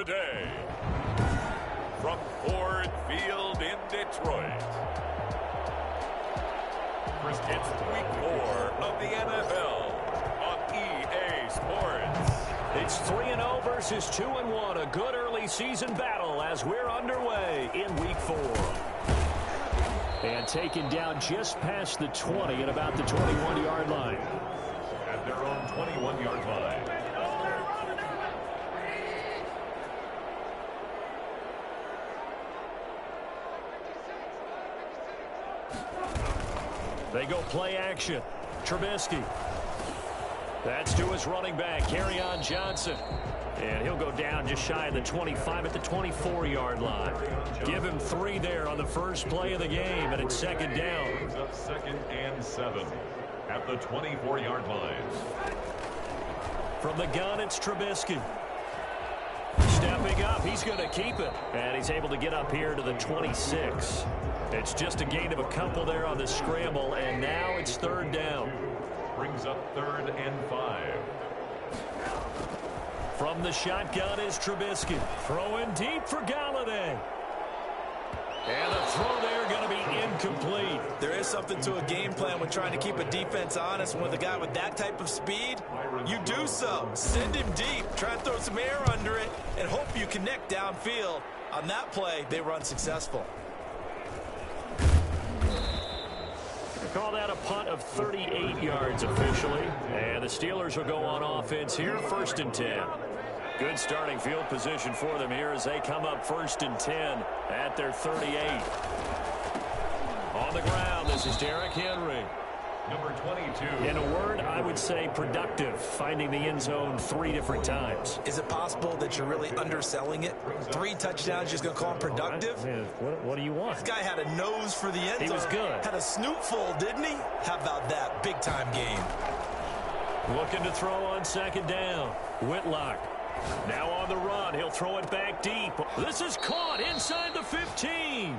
day, from Ford Field in Detroit, it's week 4 of the NFL on EA Sports. It's 3-0 versus 2-1. A good early season battle as we're underway in week 4. And taken down just past the 20 at about the 21-yard line. At their own 21-yard line. They go play action. Trubisky. That's to his running back, Kerryon Johnson. And he'll go down just shy of the 25 at the 24-yard line. Give him 3 there on the first play of the game, and it's second down. Brings up 2nd and 7 at the 24-yard line. From the gun, it's Trubisky. Stepping up, he's going to keep it. And he's able to get up here to the 26. It's just a gain of a couple there on the scramble, and now it's 3rd down. Brings up 3rd and 5. From the shotgun is Trubisky. Throwing deep for Galladay. And the throw there going to be incomplete. There is something to a game plan when trying to keep a defense honest. When with a guy with that type of speed, you do so. Send him deep. Try and throw some air under it and hope you connect downfield. On that play, they were unsuccessful. Call that a punt of 38 yards officially. And the Steelers will go on offense here, 1st and 10. Good starting field position for them here as they come up 1st and 10 at their 38. On the ground, this is Derrick Henry. Number 22. In a word, I would say productive, finding the end zone 3 different times. Is it possible that you're really underselling it? 3 touchdowns, just going to call him productive? What do you want? This guy had a nose for the end zone. He was good. Had a snootful, didn't he? How about that? Big-time game. Looking to throw on 2nd down. Whitlock. Now on the run. He'll throw it back deep. This is caught inside the 15.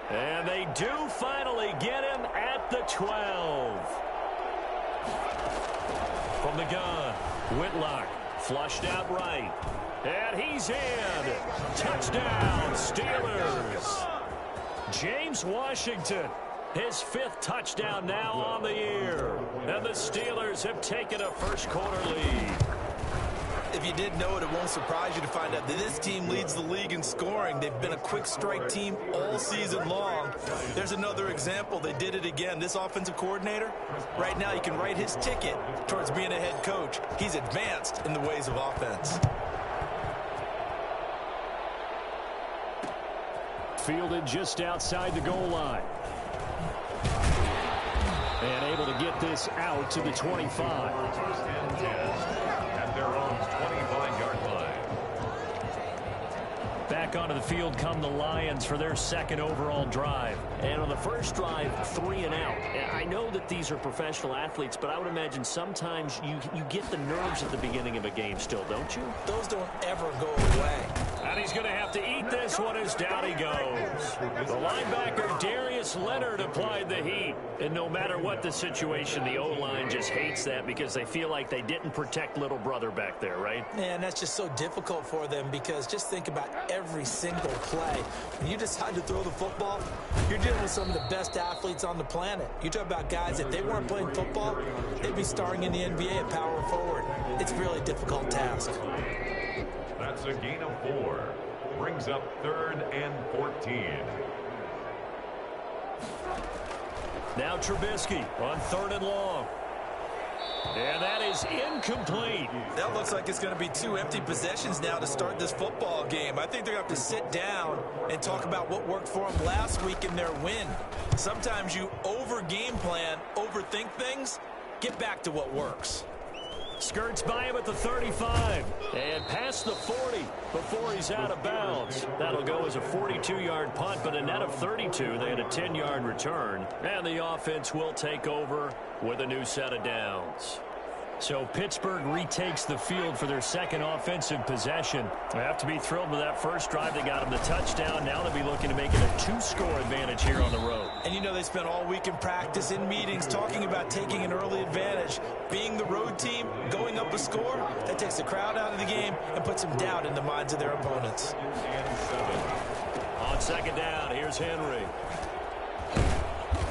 And they do finally get him at the 12. From the gun, Whitlock flushed out right. And he's in. Touchdown, Steelers. James Washington, his 5th touchdown now on the year. And the Steelers have taken a first-quarter lead. If you didn't know it, it won't surprise you to find out that this team leads the league in scoring. They've been a quick strike team all season long. There's another example. They did it again. This offensive coordinator, right now, you can write his ticket towards being a head coach. He's advanced in the ways of offense. Fielded just outside the goal line. And able to get this out to the 25. First and 10 at their own 25-yard line. Back onto the field come the Lions for their 2nd overall drive. And on the first drive, 3 and out. I know that these are professional athletes, but I would imagine sometimes you get the nerves at the beginning of a game still, don't you? Those don't ever go away. And he's going to have to eat this one as down he goes. The linebacker, Darius Leonard, applied the heat. And no matter what the situation, the O-line just hates that because they feel like they didn't protect little brother back there, right? Man, that's just so difficult for them because just think about every single play. When you decide to throw the football, you're dealing with some of the best athletes on the planet. You talk about guys, if they weren't playing football, they'd be starring in the NBA at power forward. It's a really difficult task. That's a gain of 4. Brings up 3rd and 14. Now Trubisky on 3rd and long. And that is incomplete. That looks like it's going to be 2 empty possessions now to start this football game. I think they're going to have to sit down and talk about what worked for them last week in their win. Sometimes you over-game plan, overthink things, get back to what works. Skirts by him at the 35 and past the 40 before he's out of bounds. That'll go as a 42-yard punt, but a net of 32. They had a 10-yard return, and the offense will take over with a new set of downs. So Pittsburgh retakes the field for their second offensive possession. They have to be thrilled with that first drive. They got them the touchdown. Now they'll be looking to make it a 2-score advantage here on the road. And you know they spent all week in practice, in meetings, talking about taking an early advantage. Being the road team, going up a score, that takes the crowd out of the game and puts some doubt in the minds of their opponents. On second down, here's Henry.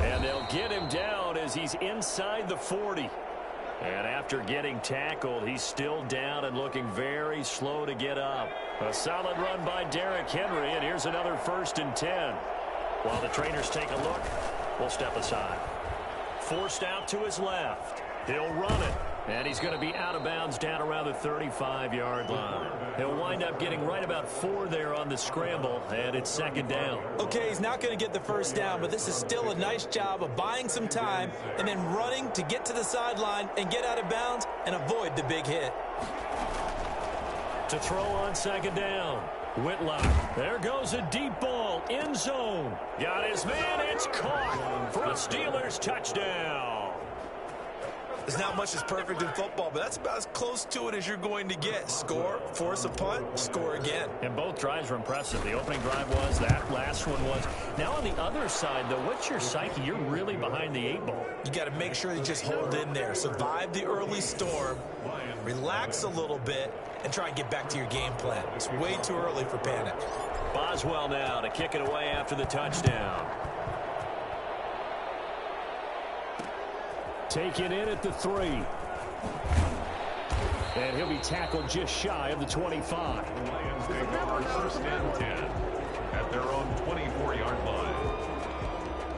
And they'll get him down as he's inside the 40. And after getting tackled, he's still down and looking very slow to get up. A solid run by Derrick Henry, and here's another 1st and 10. While the trainers take a look, we'll step aside. Forced out to his left. He'll run it. And he's going to be out of bounds down around the 35-yard line. He'll wind up getting right about 4 there on the scramble, and it's second down. Okay, he's not going to get the first down, but this is still a nice job of buying some time and then running to get to the sideline and get out of bounds and avoid the big hit. To throw on second down, Whitlock. There goes a deep ball, end zone. Got his man, it's caught for a Steelers touchdown. There's not much that's perfect in football, but that's about as close to it as you're going to get. Score, force a punt, score again. And both drives were impressive. The opening drive was, that last one was. Now on the other side, though, what's your psyche? You're really behind the 8 ball. You got to make sure you just hold in there. Survive the early storm, relax a little bit, and try and get back to your game plan. It's way too early for panic. Boswell now to kick it away after the touchdown. Taken in at the 3. And he'll be tackled just shy of the 25. The Lions take over 1st and 10 at their own 24-yard line.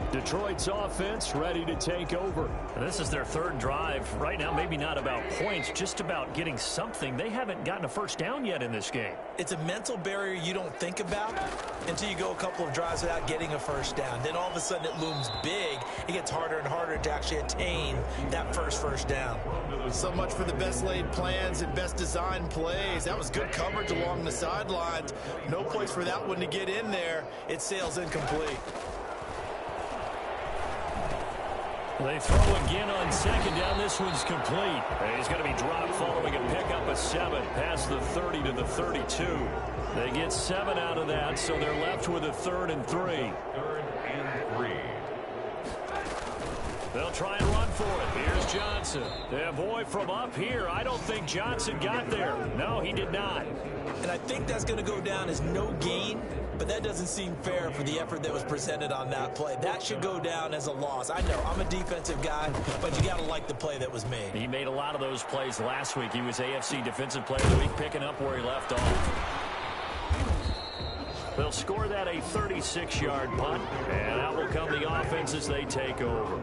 Detroit's offense ready to take over. And this is their 3rd drive. Right now, maybe not about points, just about getting something. They haven't gotten a first down yet in this game. It's a mental barrier you don't think about until you go a couple of drives without getting a first down. Then all of a sudden it looms big. It gets harder and harder to actually attain that first down. So much for the best laid plans and best designed plays. That was good coverage along the sidelines. No place for that one to get in there. It sails incomplete. They throw again on second down. This one's complete. And he's going to be dropped following a pickup of 7 past the 30 to the 32. They get 7 out of that, so they're left with a 3rd and 3. 3rd and 3. They'll try and run for it. Here's Johnson. Yeah, boy, from up here, I don't think Johnson got there. No, he did not. And I think that's going to go down as no gain, but that doesn't seem fair for the effort that was presented on that play. That should go down as a loss. I know, I'm a defensive guy, but you got to like the play that was made. He made a lot of those plays last week. He was AFC Defensive Player of the Week, picking up where he left off. They'll score that a 36-yard punt, and out will come the offense as they take over.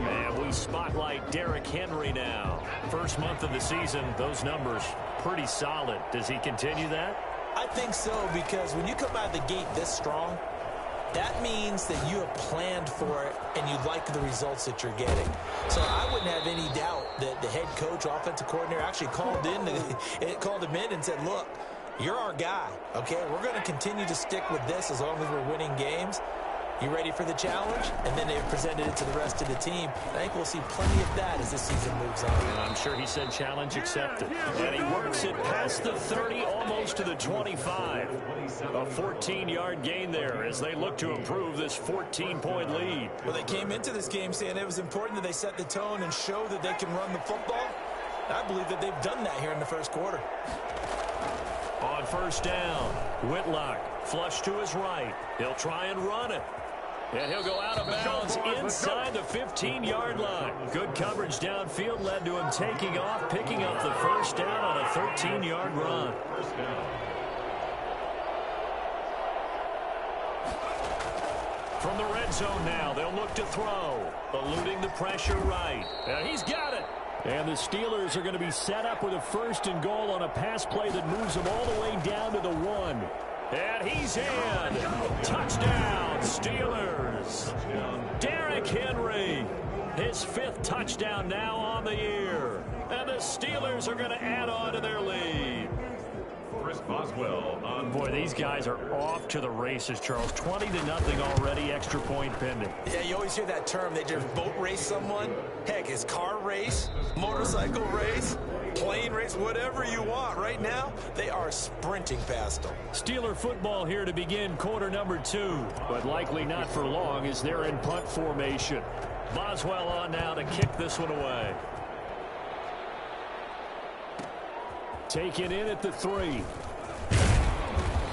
And we spotlight Derrick Henry now. First month of the season, those numbers pretty solid. Does he continue that? I think so, because when you come out of the gate this strong, that means that you have planned for it and you like the results that you're getting. So I wouldn't have any doubt that the head coach, offensive coordinator, actually called him in and said, look, you're our guy, okay? We're going to continue to stick with this as long as we're winning games. You ready for the challenge? And then they presented it to the rest of the team. I think we'll see plenty of that as this season moves on. And I'm sure he said challenge accepted. And he works it past the 30, almost to the 25. A 14-yard gain there as they look to improve this 14-point lead. Well, they came into this game saying it was important that they set the tone and show that they can run the football. I believe that they've done that here in the first quarter. On first down, Whitlock flush to his right. He'll try and run it. And he'll go out of bounds inside the 15-yard line. Good coverage downfield led to him taking off, picking up the first down on a 13-yard run. From the red zone now, they'll look to throw. Eluding the pressure right. And he's got it. And the Steelers are going to be set up with a 1st and goal on a pass play that moves them all the way down to the 1. And he's in. Touchdown, Steelers. Derrick Henry, his 5th touchdown now on the year. And the Steelers are going to add on to their lead. Chris Boswell. Boy, these guys are off to the races, Charles. 20-0 already, extra point pending. Yeah, you always hear that term. They just boat race someone. Heck, it's car race, motorcycle race, plane race, whatever you want. Right now, they are sprinting past them. Steeler football here to begin quarter number 2, but likely not for long as they're in punt formation. Boswell on now to kick this one away. Taken in at the 3.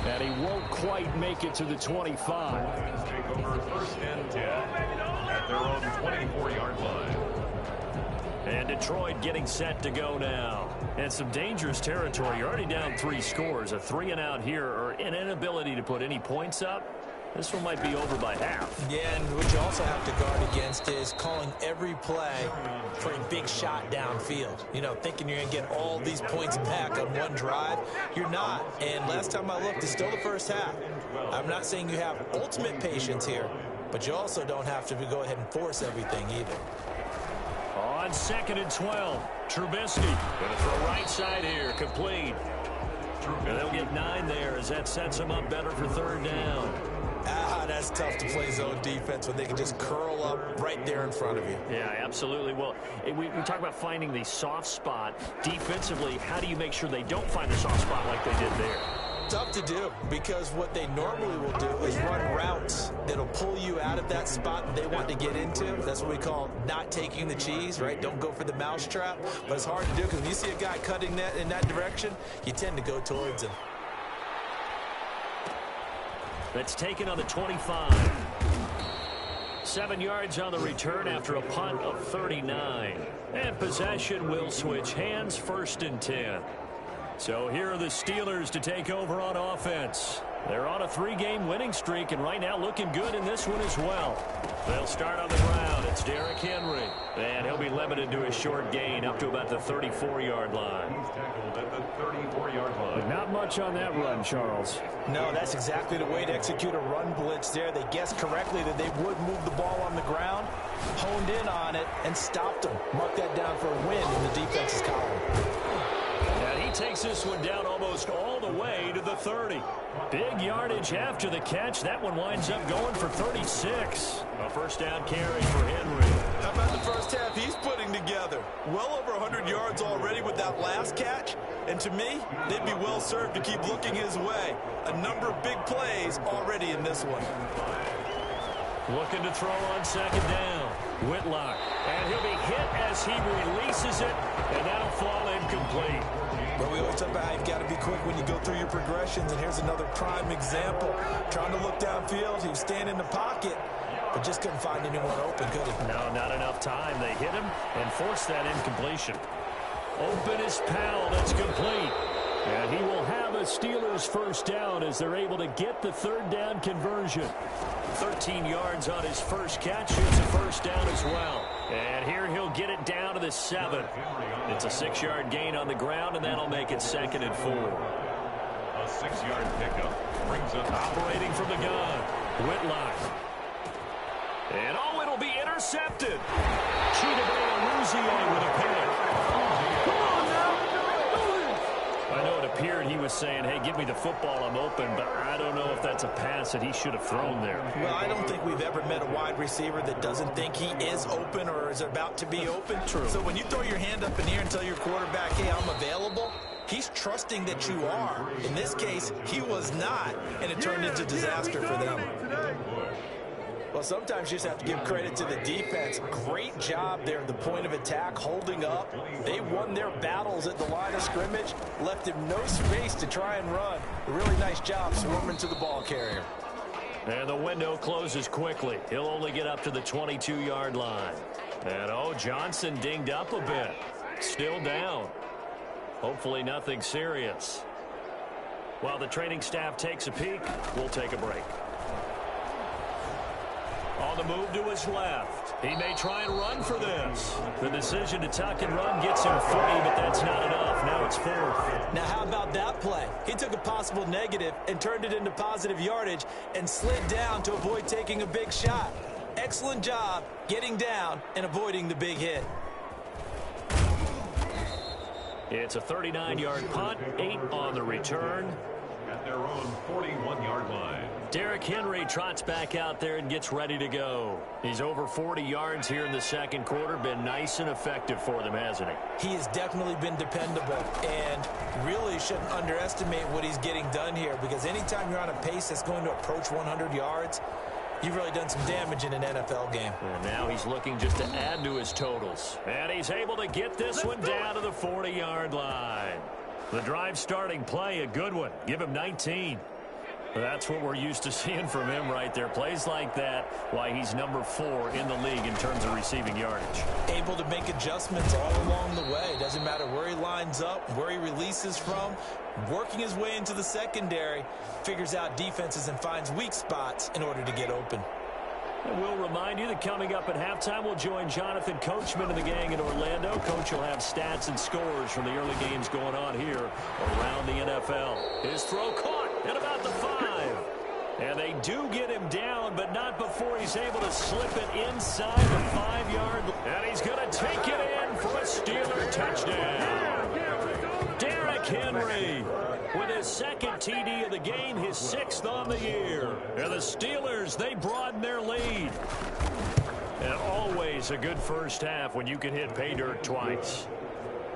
And he won't quite make it to the 25. Take over 1st and 10 at their own 24-yard line. And Detroit getting set to go now. And some dangerous territory. You're already down 3 scores. A 3-and-out here or an inability to put any points up. This one might be over by half. Yeah, and what you also have to guard against is calling every play for a big shot downfield. You know, thinking you're going to get all these points back on one drive. You're not. And last time I looked, it's still the first half. I'm not saying you have ultimate patience here, but you also don't have to go ahead and force everything either. On 2nd and 12, Trubisky going to throw right side here, complete. And they'll get 9 there as that sets them up better for 3rd down. That's tough to play zone defense when they can just curl up right there in front of you. Yeah, absolutely. Well, we talk about finding the soft spot. Defensively, how do you make sure they don't find the soft spot like they did there? Tough to do, because what they normally will do is run routes that'll pull you out of that spot that they want to get into. That's what we call not taking the cheese, right? Don't go for the mousetrap. But it's hard to do because when you see a guy cutting that in that direction, you tend to go towards him. That's taken on the 25. 7 yards on the return after a punt of 39. And possession will switch hands, 1st and 10. So here are the Steelers to take over on offense. They're on a 3-game winning streak, and right now looking good in this one as well. They'll start on the ground. It's Derrick Henry. And he'll be limited to a short gain up to about the 34-yard line. He's tackled at the 34-yard line. But not much on that run, Charles. No, that's exactly the way to execute a run blitz there. They guessed correctly that they would move the ball on the ground, honed in on it, and stopped them. Mark that down for a win in the defense's column. And he takes this one down almost all the way to the 30. Big yardage after the catch. That one winds up going for 36. A 1st down carry for Henry. How about the first half he's putting together? Well over 100 yards already with that last catch. And to me, they'd be well served to keep looking his way. A number of big plays already in this one. Looking to throw on 2nd down. Whitlock. And he'll be hit as he releases it. And that'll fall incomplete. But we always talk about how you've got to be quick when you go through your progressions, and here's another prime example. Trying to look downfield, he was standing in the pocket, but just couldn't find anyone open, could he? No, not enough time. They hit him and forced that incompletion. Open is Powell. That's complete. And he will have a Steelers 1st down as they're able to get the 3rd down conversion. 13 yards on his first catch. It's a 1st down as well. And here he'll get it down to the 7. It's a 6-yard gain on the ground, and that'll make it 2nd and 4. A 6-yard pickup brings up operating from the gun. Whitlock. And it'll be intercepted. Chidobe Awuzie with a pick. I know it appeared he was saying, hey, give me the football, I'm open, but I don't know if that's a pass that he should have thrown there. Well, I don't think we've ever met a wide receiver that doesn't think he is open or is about to be open. True. So when you throw your hand up in the air and tell your quarterback, hey, I'm available, he's trusting that you are. In this case, he was not, and it turned into disaster for them. Well, sometimes you just have to give credit to the defense. Great job there at the point of attack, holding up. They won their battles at the line of scrimmage, left him no space to try and run. A really nice job swarming to the ball carrier. And the window closes quickly. He'll only get up to the 22-yard line. And, Johnson dinged up a bit. Still down. Hopefully nothing serious. While the training staff takes a peek, we'll take a break. On the move to his left. He may try and run for this. The decision to tuck and run gets him 3, but that's not enough. Now it's 4th. Now how about that play? He took a possible negative and turned it into positive yardage and slid down to avoid taking a big shot. Excellent job getting down and avoiding the big hit. It's a 39-yard punt, 8 on the return. At their own 41-yard line. Derrick Henry trots back out there and gets ready to go. He's over 40 yards here in the second quarter. Been nice and effective for them, hasn't he? He has definitely been dependable, and really shouldn't underestimate what he's getting done here, because anytime you're on a pace that's going to approach 100 yards, you've really done some damage in an NFL game. And now he's looking just to add to his totals. And he's able to get this one down to the 40-yard line. The drive starting play, a good one. Give him 19. That's what we're used to seeing from him right there. Plays like that, why he's number 4 in the league in terms of receiving yardage. Able to make adjustments all along the way. Doesn't matter where he lines up, where he releases from. Working his way into the secondary, figures out defenses and finds weak spots in order to get open. And we'll remind you that coming up at halftime, we'll join Jonathan Coachman and the gang in Orlando. Coach will have stats and scores from the early games going on here around the NFL. His throw caught at about the 5. And they do get him down, but not before he's able to slip it inside the 5-yard line. And he's going to take it in for a Steeler touchdown. Derrick Henry with his second TD of the game, his 6th on the year. And the Steelers, they broaden their lead. And always a good first half when you can hit pay dirt twice.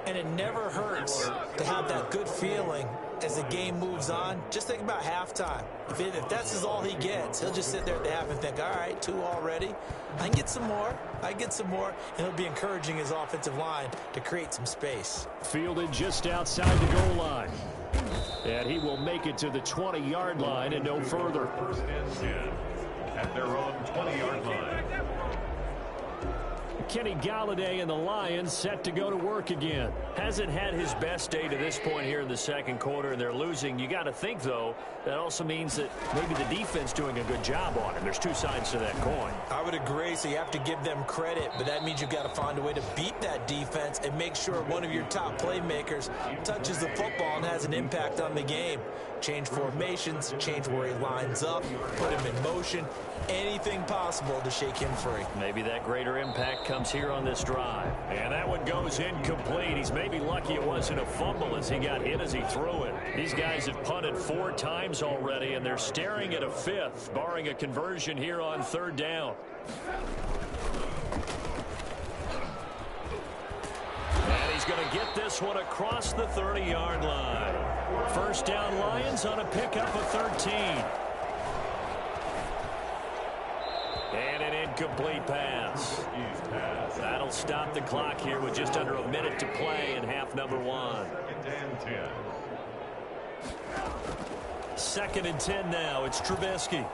And it never hurts to have that good feeling as the game moves on. Just think about halftime. If that's all he gets, he'll just sit there at the half and think, all right, 2 already. I can get some more. And he'll be encouraging his offensive line to create some space. Fielded just outside the goal line. And he will make it to the 20-yard line and no further. First and 10 at their own 20-yard line. Kenny Galladay and the Lions set to go to work again. Hasn't had his best day to this point here in the second quarter, and they're losing. You got to think, though, that also means that maybe the defense doing a good job on him. There's 2 sides to that coin. I would agree, so you have to give them credit, but that means you've got to find a way to beat that defense and make sure one of your top playmakers touches the football and has an impact on the game. Change formations, change where he lines up, put him in motion, anything possible to shake him free. Maybe that greater impact comes here on this drive. And that one goes incomplete. He's maybe lucky it wasn't a fumble as he got hit as he threw it. These guys have punted 4 times already, and they're staring at a 5th, barring a conversion here on 3rd down. And he's going to get this one across the 30-yard line. First down Lions on a pickup of 13. And an incomplete pass. That'll stop the clock here with just under a minute to play in half number 1. Second and 10 now. It's Trubisky.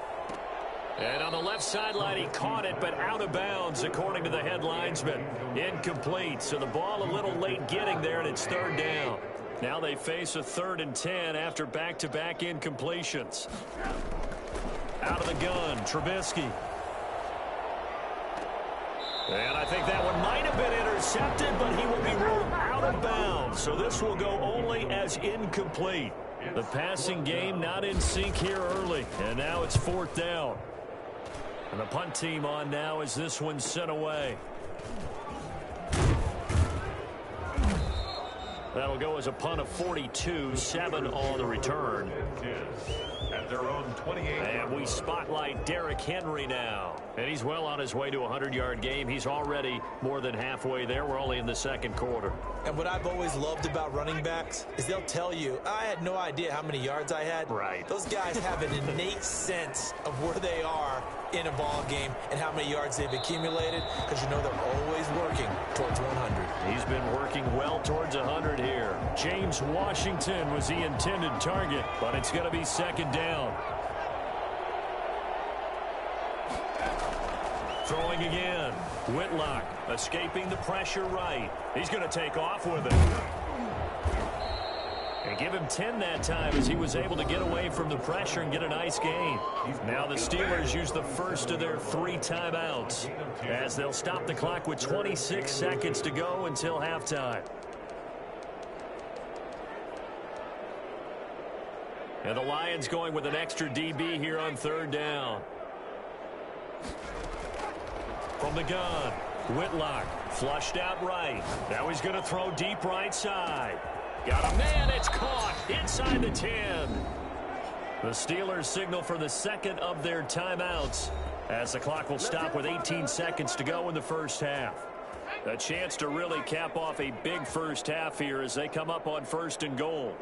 And on the left sideline, he caught it, but out of bounds, according to the head linesman. Incomplete, so the ball a little late getting there, and it's 3rd down. Now they face a 3rd and 10 after back-to-back incompletions. Out of the gun, Trubisky. And I think that one might have been intercepted, but he will be ruled out of bounds. So this will go only as incomplete. The passing game not in sync here early. And now it's 4th down. And the punt team on now as this one's sent away. That'll go as a punt of 42, 7 on the return. At their own 28. And we spotlight Derrick Henry now. And he's well on his way to a 100-yard game. He's already more than halfway there. We're only in the second quarter. And what I've always loved about running backs is they'll tell you, I had no idea how many yards I had. Right. Those guys have an innate sense of where they are in a ball game and how many yards they've accumulated, because you know they're always working towards 100. He's been working well towards 100 here. James Washington was the intended target, but it's going to be second down. Throwing again. Whitlock escaping the pressure right. He's going to take off with it. And give him 10 that time as he was able to get away from the pressure and get a nice gain. Now the Steelers use the first of their 3 timeouts as they'll stop the clock with 26 seconds to go until halftime. And the Lions going with an extra DB here on 3rd down. From the gun, Whitlock flushed out right. Now he's going to throw deep right side. Got a man. It's caught inside the 10. The Steelers signal for the second of their timeouts as the clock will stop with 18 seconds to go in the first half. A chance to really cap off a big first half here as they come up on 1st and goal.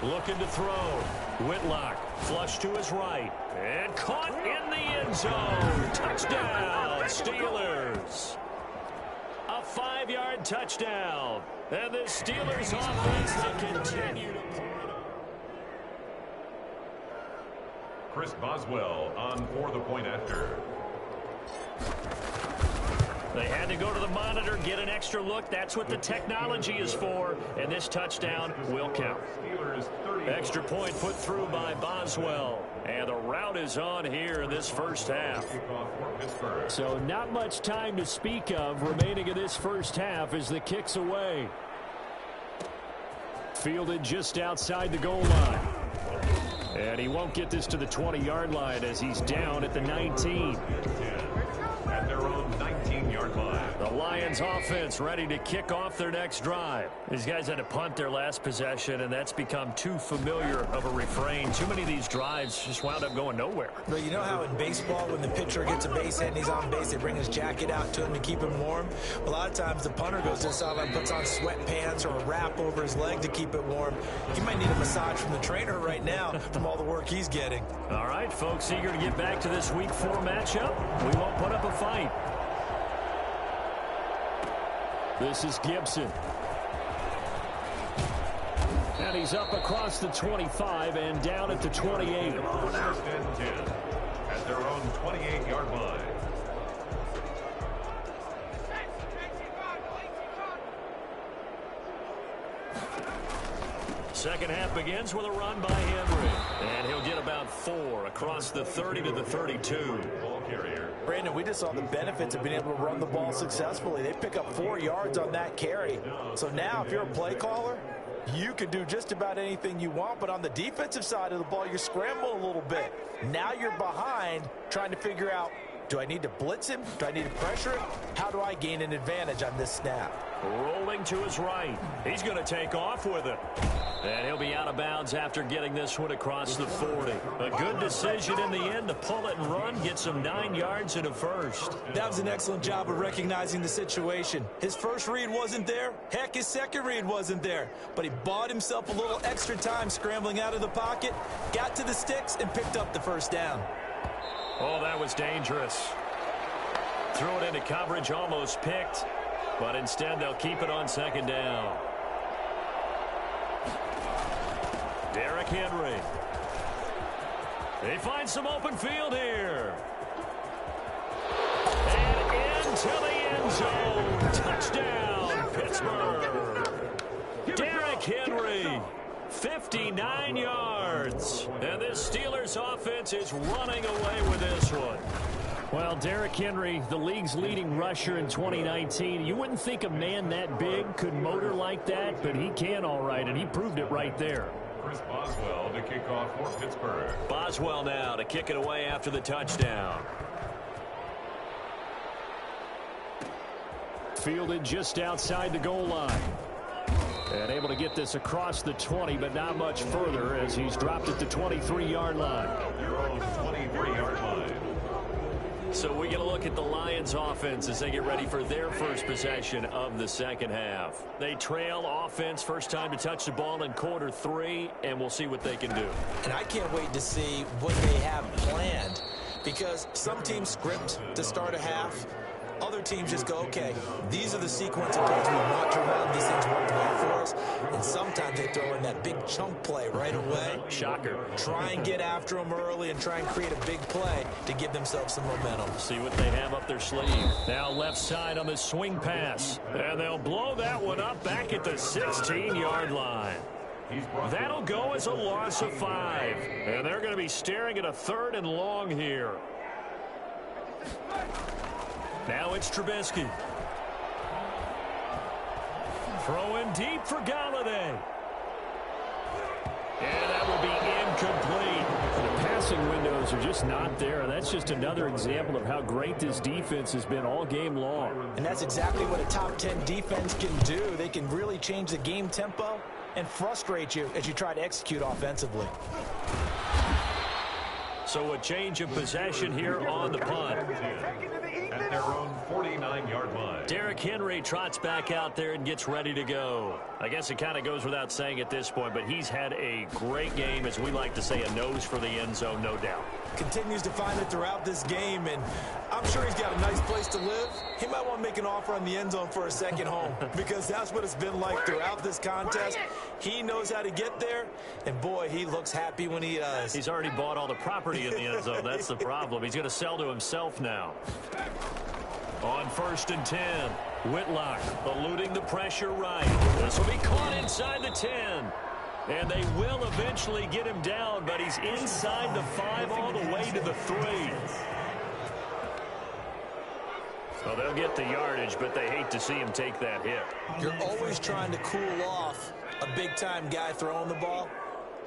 Looking to throw. Whitlock flush to his right. And caught in the end zone. Touchdown, Steelers. A 5-yard touchdown. And the Steelers offense, they continue to play. Chris Boswell on for the point after. They had to go to the monitor, get an extra look. That's what the technology is for. And this touchdown will count. Extra point put through by Boswell. And the route is on here in this first half. So not much time to speak of remaining in this first half as the kick's away. Fielded just outside the goal line. And he won't get this to the 20-yard line as he's down at the 19. At their own 19-yard line. The Lions offense ready to kick off their next drive. These guys had to punt their last possession, and that's become too familiar of a refrain. Too many of these drives just wound up going nowhere. But you know how in baseball, when the pitcher gets a base hit and he's on base, they bring his jacket out to him to keep him warm? A lot of times the punter goes to the sideline, puts on sweatpants or a wrap over his leg to keep it warm. He might need a massage from the trainer right now from all the work he's getting. All right, folks, eager to get back to this Week 4 matchup. We won't put up a fight. This is Gibson. And he's up across the 25 and down at the 28. First and 10 at their own 28-yard line. Second half begins with a run by Henry. And he'll get about 4 across the 30 to the 32. Ball carrier. Brandon, we just saw the benefits of being able to run the ball successfully. They pick up 4 yards on that carry. So now if you're a play caller, you can do just about anything you want, but on the defensive side of the ball, you scramble a little bit. Now you're behind trying to figure out, do I need to blitz him? Do I need to pressure him? How do I gain an advantage on this snap? Rolling to his right. He's going to take off with it. And he'll be out of bounds after getting this one across the 40. A good decision in the end to pull it and run, get some 9 yards and a first. That was an excellent job of recognizing the situation. His first read wasn't there. Heck, his second read wasn't there. But he bought himself a little extra time scrambling out of the pocket, got to the sticks, and picked up the first down. Oh, that was dangerous. Threw it into coverage, almost picked. But instead, they'll keep it on second down. Derrick Henry. They find some open field here. And into the end zone. Touchdown, Pittsburgh. Derrick Henry. 59 yards. And this Steelers offense is running away with this one. Well, Derrick Henry, the league's leading rusher in 2019. You wouldn't think a man that big could motor like that, but he can all right, and he proved it right there. Chris Boswell to kick off for Pittsburgh. Boswell now to kick it away after the touchdown. Fielded just outside the goal line. And able to get this across the 20, but not much further as he's dropped at the 23-yard line. Their own 23-yard line. So we get a look at the Lions offense as they get ready for their first possession of the second half. They trail offense, first time to touch the ball in quarter 3, and we'll see what they can do. And I can't wait to see what they have planned, because some teams script to start a half. Other teams just go, okay, these are the sequence of plays we want to run. These things work well for us. And sometimes they throw in that big chunk play right away. Shocker. Try and get after them early and try and create a big play to give themselves some momentum. See what they have up their sleeve. Now left side on the swing pass. And they'll blow that one up back at the 16-yard line. That'll go as a loss of 5. And they're going to be staring at a 3rd and long here. Now it's Trubisky. Throwing deep for Galladay. And that will be incomplete. The pass passing windows are just not there. And that's just another example of how great this defense has been all game long. And that's exactly what a top 10 defense can do. They can really change the game tempo and frustrate you as you try to execute offensively. So a change of possession here on the punt. At their own 49-yard line. Derrick Henry trots back out there and gets ready to go. I guess it kind of goes without saying at this point, but he's had a great game, as we like to say, a nose for the end zone, no doubt. Continues to find it throughout this game, and I'm sure he's got a nice place to live. He might want to make an offer on the end zone for a second home, because that's what it's been like throughout this contest. He knows how to get there, and boy, he looks happy when he does. He's already bought all the property in the end zone. That's the problem. He's going to sell to himself now. On 1st and 10, Whitlock eluding the pressure right. This will be caught inside the 10. And they will eventually get him down, but he's inside the 5 all the way to the 3. So they'll get the yardage, but they hate to see him take that hit. You're always trying to cool off a big-time guy throwing the ball,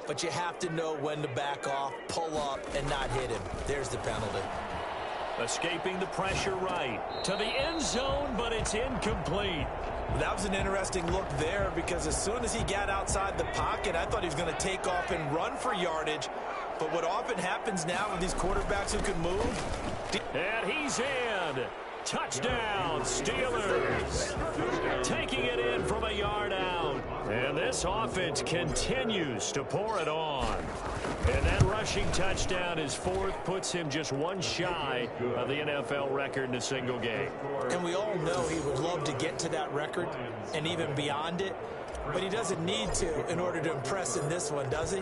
but you have to know when to back off, pull up, and not hit him. There's the penalty. Escaping the pressure right to the end zone, but it's incomplete. That was an interesting look there, because as soon as he got outside the pocket, I thought he was going to take off and run for yardage. But what often happens now with these quarterbacks who can move. And he's in. Touchdown, Steelers. Taking it in from a yard out. And this offense continues to pour it on. And that rushing touchdown, his 4th, puts him just one shy of the NFL record in a single game. And we all know he would love to get to that record and even beyond it, but he doesn't need to in order to impress in this one, does he?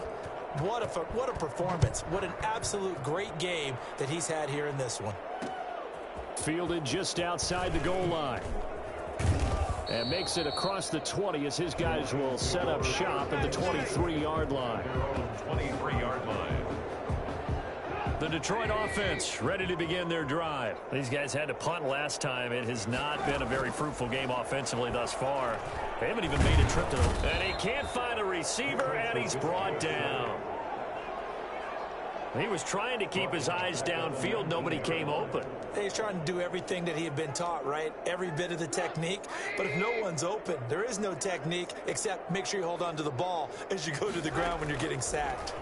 What a performance. What an absolute great game that he's had here in this one. Fielded just outside the goal line. And makes it across the 20 as his guys will set up shop at the 23-yard line. 23-yard line. The Detroit offense ready to begin their drive. These guys had to punt last time. It has not been a very fruitful game offensively thus far. They haven't even made a trip to the... And he can't find a receiver, and he's brought down. He was trying to keep his eyes downfield. Nobody came open. He's trying to do everything that he had been taught, right? Every bit of the technique. But if no one's open, there is no technique except make sure you hold on to the ball as you go to the ground when you're getting sacked.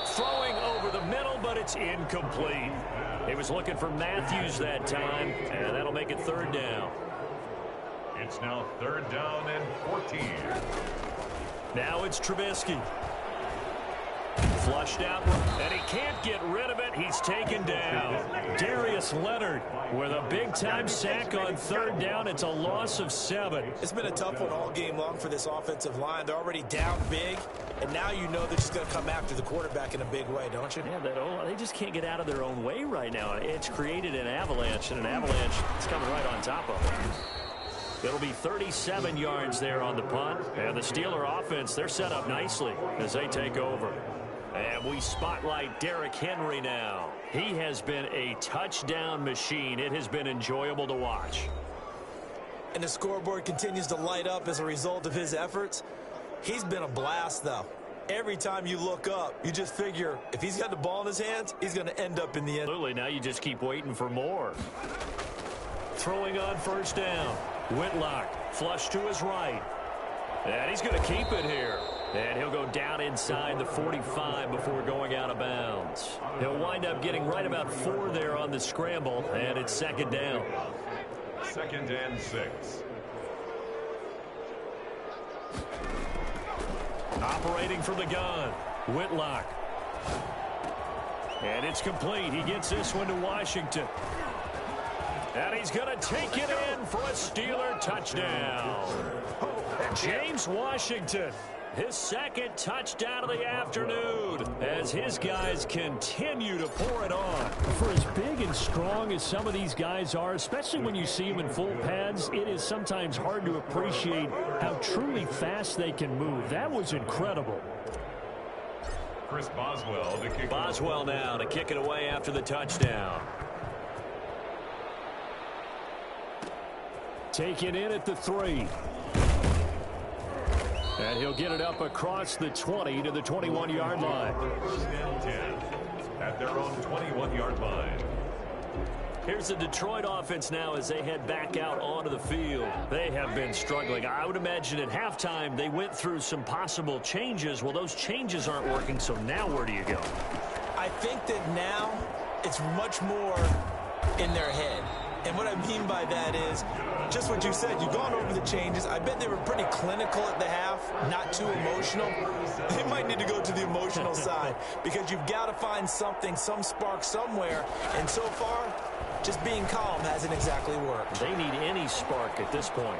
Throwing over the middle, but it's incomplete. He was looking for Matthews that time, and that'll make it 3rd down. It's now 3rd down and 14. Now it's Trubisky. Flushed out, and he can't get rid of it. He's taken down. Darius Leonard with a big-time sack on 3rd down. It's a loss of 7. It's been a tough one all game long for this offensive line. They're already down big, and now you know they're just going to come after the quarterback in a big way, don't you? Yeah, they just can't get out of their own way right now. It's created an avalanche, and an avalanche is coming right on top of it. It'll be 37 yards there on the punt, and the Steeler offense, they're set up nicely as they take over. And we spotlight Derrick Henry now. He has been a touchdown machine. It has been enjoyable to watch. And the scoreboard continues to light up as a result of his efforts. He's been a blast, though. Every time you look up, you just figure if he's got the ball in his hands, he's going to end up in the end. Absolutely. Now you just keep waiting for more. Throwing on 1st down. Whitlock flush to his right. And he's going to keep it here. And he'll go down inside the 45 before going out of bounds. He'll wind up getting right about 4 there on the scramble, and it's 2nd down. 2nd and 6. Operating from the gun, Whitlock. And it's complete. He gets this one to Washington. And he's going to take it in for a Steeler touchdown. James Washington, his 2nd touchdown of the afternoon, as his guys continue to pour it on. For as big and strong as some of these guys are, especially when you see them in full pads, it is sometimes hard to appreciate how truly fast they can move. That was incredible. Chris Boswell to kick. Boswell now to kick it away after the touchdown. Taken in at the 3. And he'll get it up across the 20 to the 21-yard line. First and 10 at their own 21-yard line. Here's the Detroit offense now as they head back out onto the field. They have been struggling. I would imagine at halftime they went through some possible changes. Well, those changes aren't working, so now where do you go? I think that now it's much more in their head. And what I mean by that is just what you said. You've gone over the changes. I bet they were pretty clinical at the half, not too emotional. They might need to go to the emotional side because you've got to find something, some spark somewhere. And so far, just being calm hasn't exactly worked. They need any spark at this point.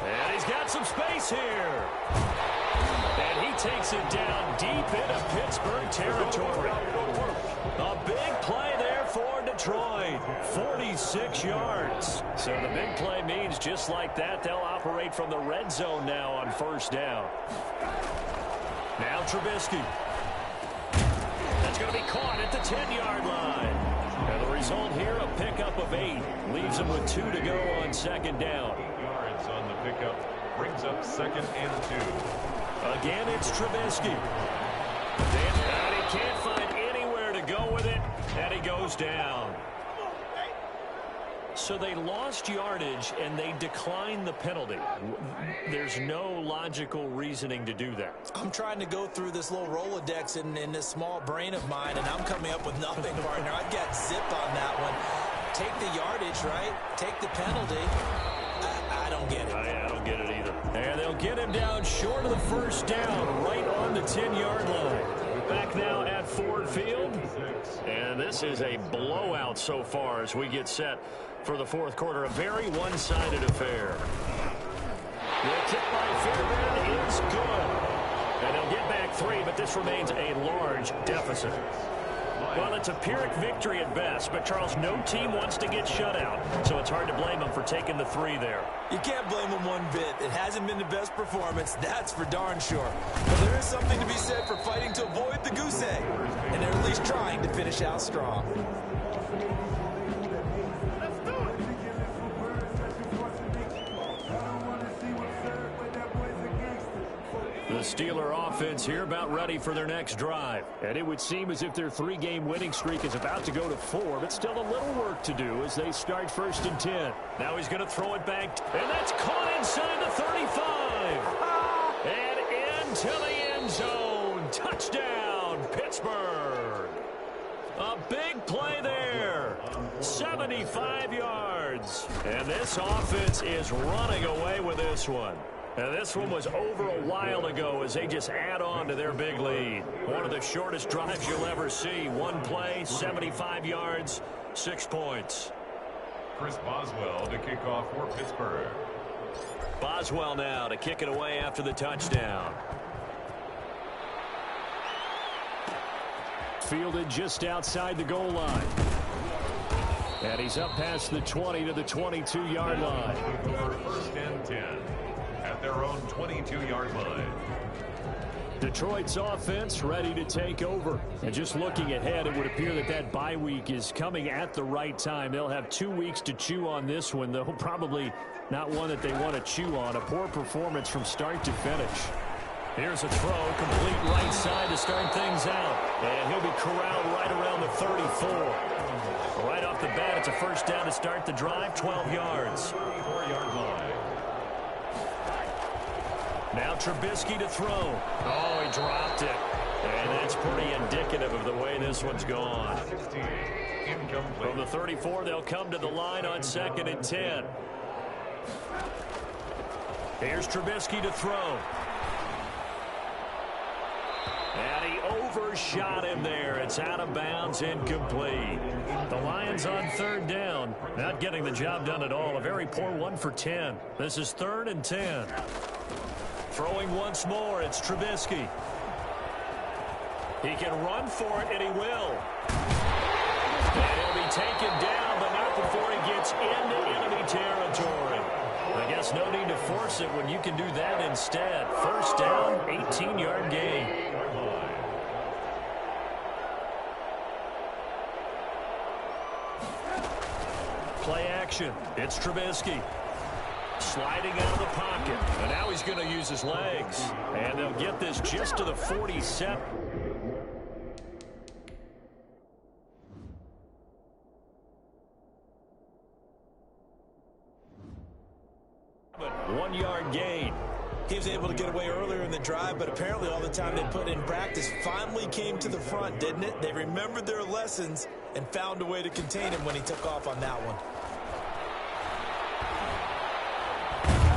And he's got some space here. And he takes it down deep into Pittsburgh territory. A big play there for Detroit. 46 yards. So the big play means just like that, they'll operate from the red zone now on first down. Now Trubisky. That's going to be caught at the 10-yard line. And the result here, a pickup of 8. Leaves him with 2 to go on second down. 8 yards on the pickup. Brings up second and 2. Again, it's Trubisky. And he can't find anywhere to go with it. And he goes down. So they lost yardage, and they declined the penalty. There's no logical reasoning to do that. I'm trying to go through this little Rolodex in this small brain of mine, and I'm coming up with nothing, partner. I've got zip on that one. Take the yardage, right? Take the penalty. I don't get it. I don't get it either. And they'll get him down short of the first down, right on the 10-yard line. Back now at Ford Field. And this is a blowout so far as we get set for the fourth quarter. A very one-sided affair. The kick by Fairbairn is good. And they'll get back 3, but this remains a large deficit. Well, it's a Pyrrhic victory at best, but, Charles, no team wants to get shut out, so it's hard to blame them for taking the 3 there. You can't blame them one bit. It hasn't been the best performance, that's for darn sure. But there is something to be said for fighting to avoid the goose egg, and they're at least trying to finish out strong. The Steeler offense here about ready for their next drive. And it would seem as if their 3-game winning streak is about to go to 4, but still a little work to do as they start first and 10. Now he's going to throw it back, and that's caught inside the 35. And into the end zone. Touchdown, Pittsburgh. A big play there. 75 yards. And this offense is running away with this one. And this one was over a while ago as they just add on to their big lead. One of the shortest drives you'll ever see. One play, 75 yards, 6 points. Chris Boswell to kick off for Pittsburgh. Boswell now to kick it away after the touchdown. Fielded just outside the goal line. And he's up past the 20 to the 22-yard line. First and 10 at their own 22-yard line. Detroit's offense ready to take over. And just looking ahead, it would appear that that bye week is coming at the right time. They'll have 2 weeks to chew on this one, though probably not one that they want to chew on. A poor performance from start to finish. Here's a throw, complete right side to start things out. And he'll be corralled right around the 34. Right off the bat, it's a first down to start the drive, 12 yards. 4-yard line. Now Trubisky to throw. Oh, he dropped it. And that's pretty indicative of the way this one's gone. 16, incomplete. From the 34, they'll come to the line on second and 10. Here's Trubisky to throw. And he overshot him there. It's out of bounds, incomplete. The Lions on third down. Not getting the job done at all. A very poor 1 for 10. This is 3rd and 10. Throwing once more, it's Trubisky. He can run for it, and he will. And he'll be taken down, but not before he gets into enemy territory. I guess no need to force it when you can do that instead. First down, 18-yard gain. Play action. It's Trubisky. Sliding out of the pocket. And now he's going to use his legs. And they'll get this just to the 47. One-yard gain. He was able to get away earlier in the drive, but apparently all the time they put in practice finally came to the front, didn't it? They remembered their lessons and found a way to contain him when he took off on that one.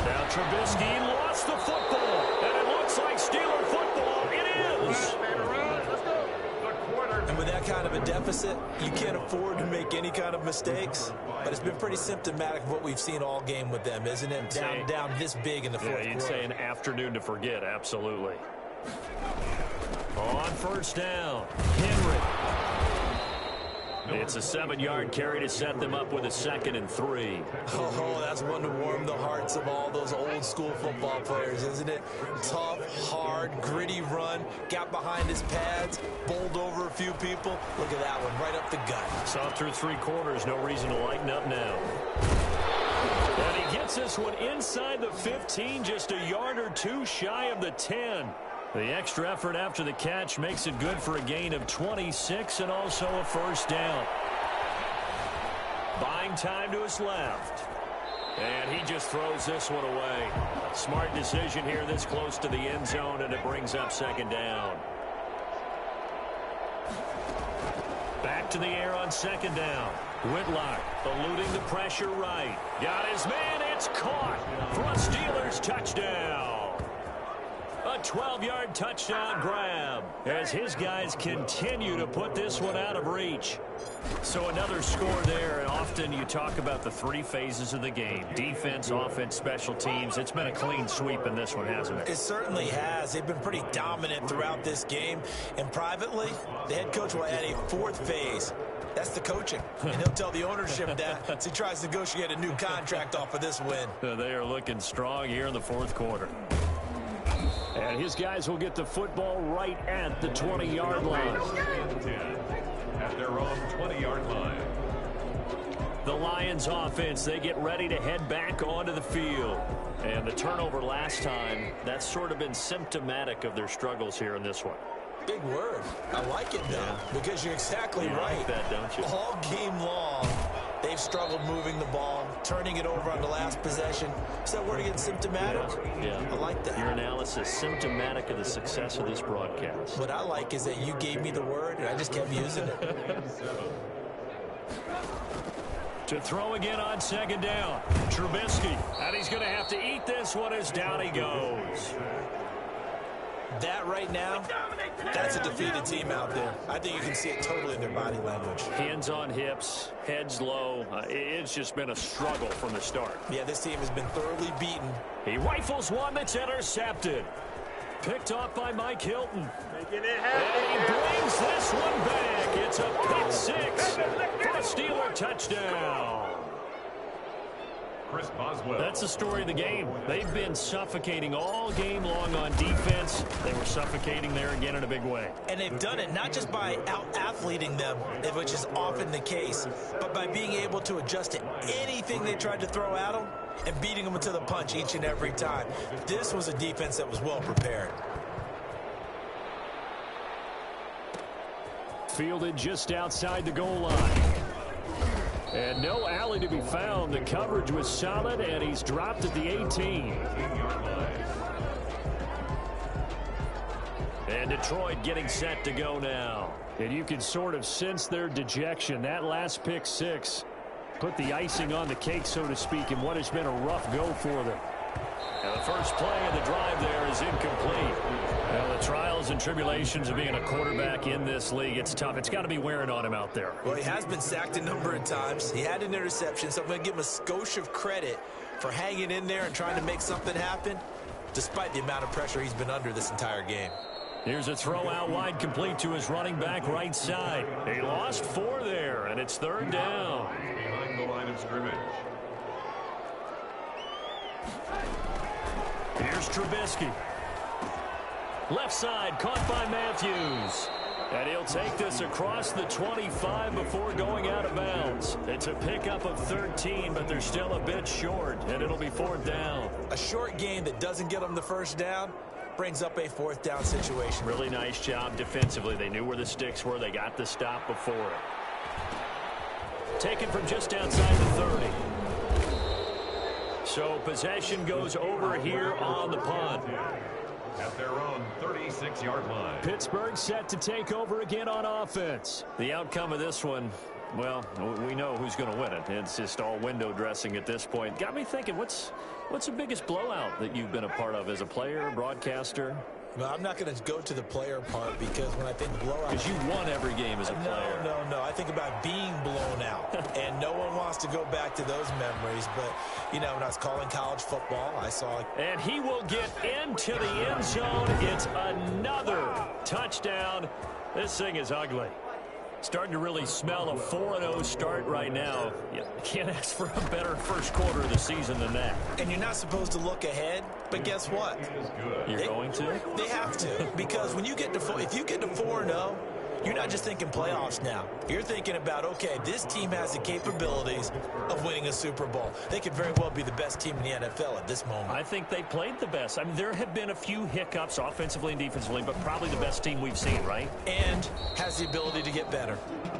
Now Trubisky lost the football, and it looks like Steeler football. It is. And with that kind of a deficit, you can't afford to make any kind of mistakes. But it's been pretty symptomatic of what we've seen all game with them, isn't it? Down this big in the fourth quarter. You'd say an afternoon to forget, absolutely. On first down, Henry. It's a 7-yard carry to set them up with a 2nd and 3. Oh, that's one to warm the hearts of all those old school football players, isn't it? Tough, hard, gritty run, got behind his pads, bowled over a few people. Look at that one, right up the gut. Saw through 3 quarters, no reason to lighten up now. And he gets this one inside the 15, just a yard or 2 shy of the 10. The extra effort after the catch makes it good for a gain of 26 and also a first down. Buying time to his left. And he just throws this one away. Smart decision here this close to the end zone, and it brings up 2nd down. Back to the air on 2nd down. Whitlock eluding the pressure right. Got his man, it's caught for a Steelers touchdown. A 12-yard touchdown grab as his guys continue to put this one out of reach. So another score there, and often you talk about the 3 phases of the game. Defense, offense, special teams. It's been a clean sweep in this one, hasn't it? It certainly has. They've been pretty dominant throughout this game. And privately, the head coach will add a 4th phase. That's the coaching. And he'll tell the ownership that as he tries to negotiate a new contract off of this win. They are looking strong here in the 4th quarter. And his guys will get the football right at the 20-yard line. At their own 20-yard line. The Lions offense, they get ready to head back onto the field. And the turnover last time, that's sort of been symptomatic of their struggles here in this one. Big word. I like it, though, because you're exactly right. Like that, don't you? All game long, they've struggled moving the ball, turning it over on the last possession. Is that word again, symptomatic? Yeah. I like that. Your analysis, symptomatic of the success of this broadcast. What I like is that you gave me the word, and I just kept using it. To throw again on 2nd down. Trubisky, and he's going to have to eat this one as down he goes. That right now, that's a defeated team out there. I think you can see it totally in their body language. Hands on hips, heads low. It's just been a struggle from the start. Yeah, this team has been thoroughly beaten. He rifles one that's intercepted. Picked off by Mike Hilton. And he brings this one back. It's a pick 6 for a Steeler touchdown. Chris Boswell. That's the story of the game. They've been suffocating all game long on defense. They were suffocating there again in a big way. And they've done it not just by out-athleting them, which is often the case, but by being able to adjust to anything they tried to throw at them and beating them to the punch each and every time. This was a defense that was well prepared. Fielded just outside the goal line. And no alley to be found. The coverage was solid, and he's dropped at the 18. And Detroit getting set to go now. And you can sort of sense their dejection. That last pick 6 put the icing on the cake, so to speak, in what has been a rough go for them. And the first play of the drive there is incomplete. Well, the trials and tribulations of being a quarterback in this league, it's tough. It's got to be wearing on him out there. Well, he has been sacked a number of times. He had an interception, so I'm going to give him a skosh of credit for hanging in there and trying to make something happen, despite the amount of pressure he's been under this entire game. Here's a throw out wide, complete to his running back right side. He lost 4 there, and it's 3rd down. Behind the line of scrimmage. Here's Trubisky. Left side, caught by Matthews. And he'll take this across the 25 before going out of bounds. It's a pickup of 13, but they're still a bit short, and it'll be 4th down. A short gain that doesn't get them the first down brings up a 4th down situation. Really nice job defensively. They knew where the sticks were. They got the stop before it. Taken from just outside the 30. So possession goes over here on the punt. At their own 36-yard line. Pittsburgh set to take over again on offense. The outcome of this one, well, we know who's going to win it. It's just all window dressing at this point. Got me thinking, what's the biggest blowout that you've been a part of as a player, broadcaster? Well, I'm not going to go to the player part because when I think blowout... Because you won every game as a player. No. I think about being blown out. And no one wants to go back to those memories. But, you know, when I was calling college football, I saw... And he will get into the end zone. It's another touchdown. This thing is ugly. Starting to really smell a 4-0 start right now. You can't ask for a better first quarter of the season than that. And you're not supposed to look ahead, but guess what? You're going to? They have to, because when you get to if you get to 4-0, you're not just thinking playoffs now. You're thinking about, okay, this team has the capabilities of winning a Super Bowl. They could very well be the best team in the NFL at this moment. I think they played the best. I mean, there have been a few hiccups offensively and defensively, but probably the best team we've seen, right? And has the ability to get better.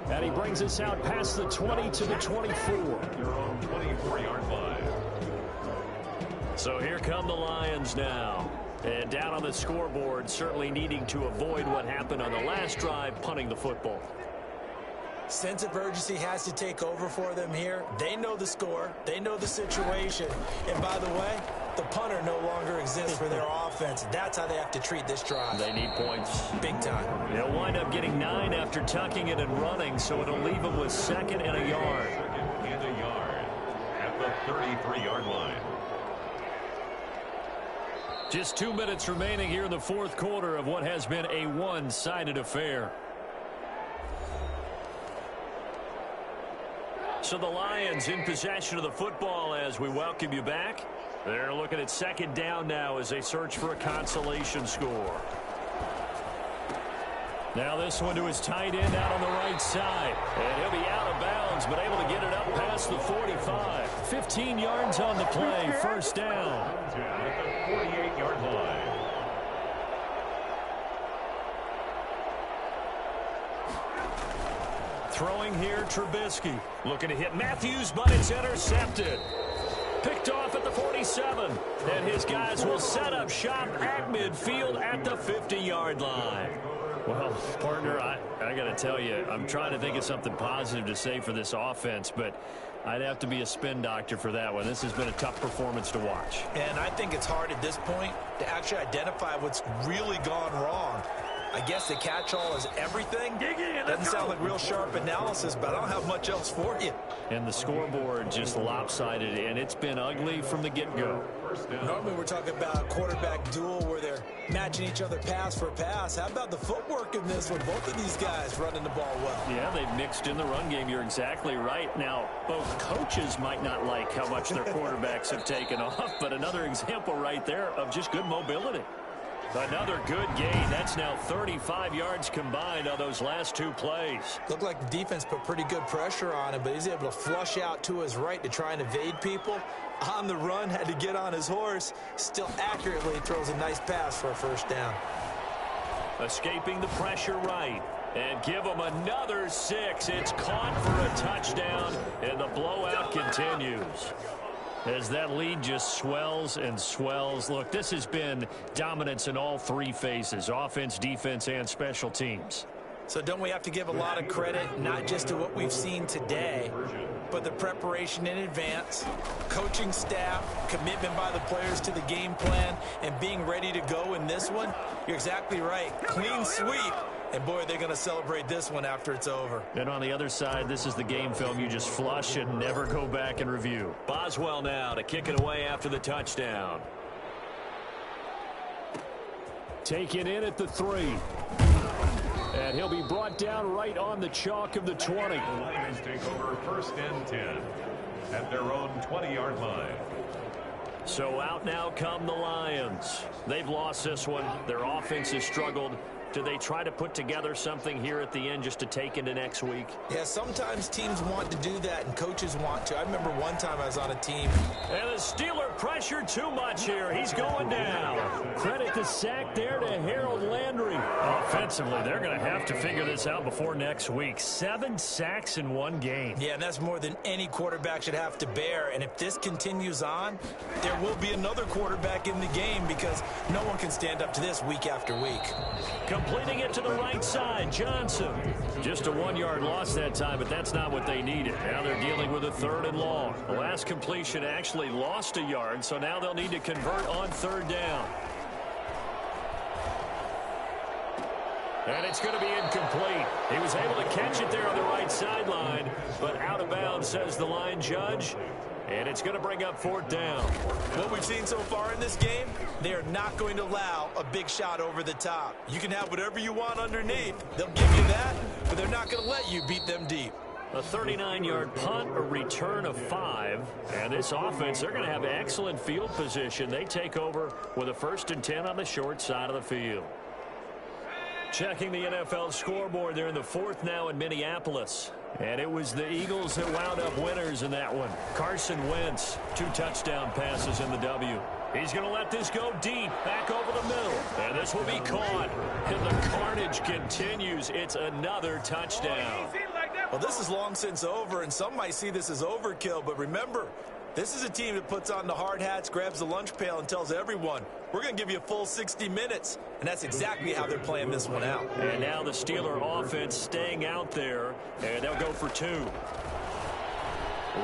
And he brings us out past the 20 to the 24. Their own 24-yard line. So here come the Lions now. And down on the scoreboard, certainly needing to avoid what happened on the last drive, punting the football. Sense of urgency has to take over for them here. They know the score. They know the situation. And by the way, the punter no longer exists for their offense. That's how they have to treat this drive. They need points. Big time. They'll wind up getting 9 after tucking it and running, so it'll leave them with 2nd and a yard. 2nd and a yard at the 33-yard line. Just 2 minutes remaining here in the 4th quarter of what has been a one-sided affair. So the Lions in possession of the football as we welcome you back. They're looking at 2nd down now as they search for a consolation score. Now this one to his tight end out on the right side. And he'll be out of bounds, but able to get it up past the 45. 15 yards on the play, 1st down. At the 48-yard line. Throwing here, Trubisky. Looking to hit Matthews, but it's intercepted. Picked off at the 47. And his guys will set up shop at midfield at the 50-yard line. Well, partner, I got to tell you, I'm trying to think of something positive to say for this offense, but I'd have to be a spin doctor for that one. This has been a tough performance to watch. And I think it's hard at this point to actually identify what's really gone wrong. I guess the catch-all is everything. Doesn't sound like real sharp analysis, but I don't have much else for you. And the scoreboard just lopsided, and it's been ugly from the get-go. Normally we're talking about a quarterback duel where they're matching each other pass for pass. How about the footwork in this one? Both of these guys running the ball well. Yeah, they've mixed in the run game. You're exactly right. Now, both coaches might not like how much their quarterbacks have taken off, but another example right there of just good mobility. Another good gain. That's now 35 yards combined on those last 2 plays. Looked like the defense put pretty good pressure on him, but he's able to flush out to his right to try and evade people. On the run, had to get on his horse. Still accurately throws a nice pass for a 1st down. Escaping the pressure right. And give him another 6. It's caught for a touchdown, and the blowout continues. As that lead just swells and swells. Look, this has been dominance in all 3 phases, offense, defense, and special teams. So don't we have to give a lot of credit, not just to what we've seen today, but the preparation in advance, coaching staff, commitment by the players to the game plan, and being ready to go in this one? You're exactly right. Clean sweep. And, boy, they're going to celebrate this one after it's over. And on the other side, this is the game film you just flush and never go back and review. Boswell now to kick it away after the touchdown. Taken in at the 3. And he'll be brought down right on the chalk of the 20. The Lions take over 1st and 10 at their own 20-yard line. So out now come the Lions. They've lost this one. Their offense has struggled. Do they try to put together something here at the end just to take into next week? Yeah, sometimes teams want to do that and coaches want to. I remember one time I was on a team. And the Steeler pressured too much here. He's going down. Credit the sack there to Harold Landry. Offensively, they're going to have to figure this out before next week. 7 sacks in one game. Yeah, and that's more than any quarterback should have to bear. And if this continues on, there will be another quarterback in the game because no one can stand up to this week after week. Completing it to the right side, Johnson. Just a 1-yard loss that time, but that's not what they needed. Now they're dealing with a 3rd and long. The last completion actually lost a yard, so now they'll need to convert on 3rd down. And it's going to be incomplete. He was able to catch it there on the right sideline, but out of bounds, says the line judge. And it's going to bring up 4th down. What we've seen so far in this game, they are not going to allow a big shot over the top. You can have whatever you want underneath. They'll give you that, but they're not going to let you beat them deep. A 39-yard punt, a return of 5. And this offense, they're going to have excellent field position. They take over with a 1st and 10 on the short side of the field. Checking the NFL scoreboard, they're in the 4th now in Minneapolis. And it was the Eagles that wound up winners in that one. Carson Wentz, 2 touchdown passes in the W. He's going to let this go deep, back over the middle. And this will be caught. And the carnage continues. It's another touchdown. Well, this is long since over, and some might see this as overkill. But remember, this is a team that puts on the hard hats, grabs the lunch pail, and tells everyone, we're going to give you a full 60 minutes. And that's exactly how they're playing this one out. And now the Steeler offense staying out there, and they'll go for 2.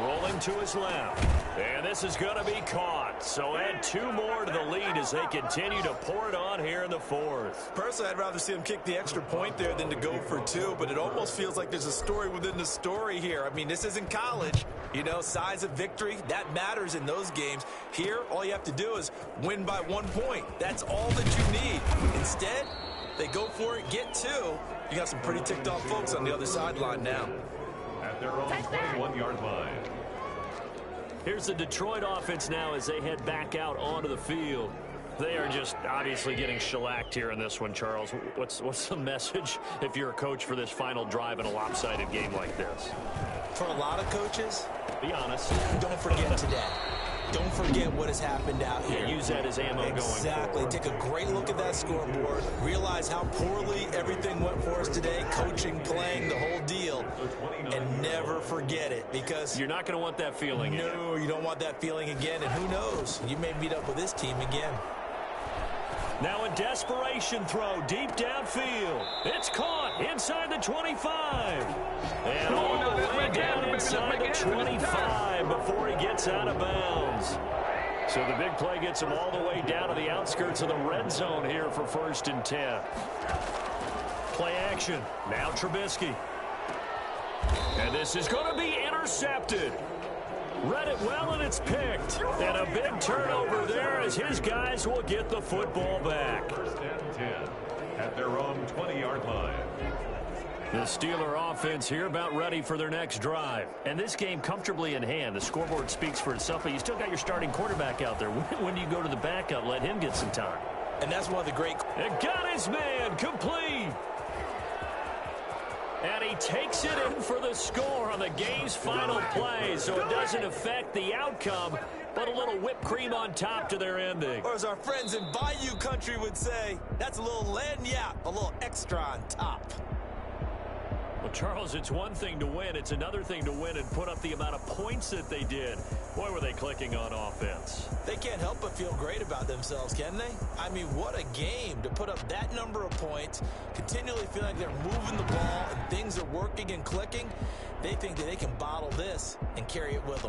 Rolling to his left. And this is going to be caught. So add 2 more to the lead as they continue to pour it on here in the 4th. Personally, I'd rather see him kick the extra point there than to go for 2, but it almost feels like there's a story within the story here. I mean, this isn't college. You know, size of victory, that matters in those games. Here, all you have to do is win by 1 point. That's all that you need. Instead, they go for it, get 2. You got some pretty ticked off folks on the other sideline now. At their own 21-yard line. Here's the Detroit offense now as they head back out onto the field. They are just obviously getting shellacked here in this one, Charles. What's the message if you're a coach for this final drive in a lopsided game like this? For a lot of coaches, be honest. Don't forget today. Don't forget what has happened out here. Yeah, use that as ammo going forward. Exactly. Take a great look at that scoreboard. Realize how poorly everything went for us today. Coaching, playing, the whole deal. And never forget it because you're not going to want that feeling again. No, you don't want that feeling again. And who knows? You may meet up with this team again. Now a desperation throw deep downfield. It's caught inside the 25. And all the way down inside the 25 before he gets out of bounds. So the big play gets him all the way down to the outskirts of the red zone here for 1st and 10. Play action. Now Trubisky. And this is going to be intercepted. Read it well, and it's picked. And a big turnover there as his guys will get the football back. 1st and 10 at their own 20-yard line. The Steeler offense here about ready for their next drive. And this game comfortably in hand. The scoreboard speaks for itself, but you still got your starting quarterback out there. When do you go to the backup? Let him get some time. And that's one of the great... And got his man complete. And he takes it in for the score on the game's final play, so it doesn't affect the outcome, but a little whipped cream on top to their ending. Or as our friends in Bayou Country would say, that's a little lagniappe, a little extra on top. Well, Charles, it's one thing to win. It's another thing to win and put up the amount of points that they did. Boy, were they clicking on offense. They can't help but feel great about themselves, can they? I mean, what a game to put up that number of points, continually feel like they're moving the ball and things are working and clicking. They think that they can bottle this and carry it with them.